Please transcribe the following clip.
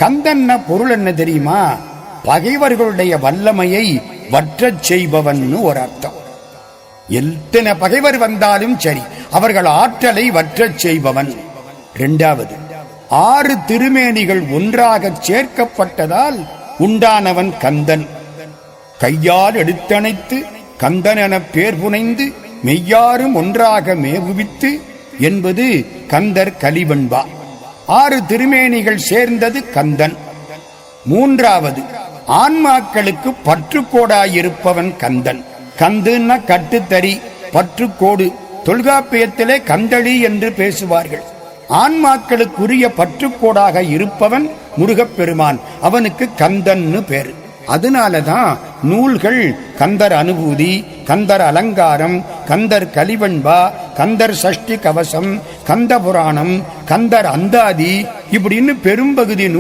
கந்தன்ன பொருள் என்ன தெரியுமா? பகைவர்களுடைய வல்லமையை வற்றச் செய்பவன் ஒரு அர்த்தம். எத்தனை பகைவர் வந்தாலும் சரி, அவர்கள் ஆற்றலை வற்றச் செய்பவன். இரண்டாவது, 6 திருமேனிகள் ஒன்றாக சேர்க்கப்பட்டதால் உண்டானவன் கந்தன். கையால் எடுத்தணைத்து கந்தன் என பேர் புனைந்து மெய்யாரும் ஒன்றாக மேவுவித்து என்பது கந்தர் கலிவெண்பா. 6 திருமேனிகள் சேர்ந்தது கந்தன். மூன்றாவது, ஆன்மாக்களுக்கு பற்றுக்கோடாயிருப்பவன் கந்தன். கந்துன்னா கட்டுத்தறி, பற்றுக்கோடு. தொல்காப்பியத்திலே கந்தளி என்று பேசுவார்கள். ஆன்மாக்களுக்குரிய பற்றுக்கோடாக இருப்பவன் முருகப்பெருமான். அவனுக்கு கந்தன்னு பேரு. அதனாலதான் நூல்கள் கந்தர் அனுபூதி, கந்தர் அலங்காரம், கந்தர் கலிவெண்பா, கந்தர் சஷ்டி கவசம், கந்த புராணம், கந்தர் அந்தாதி இப்படின்னு பெரும்பகுதி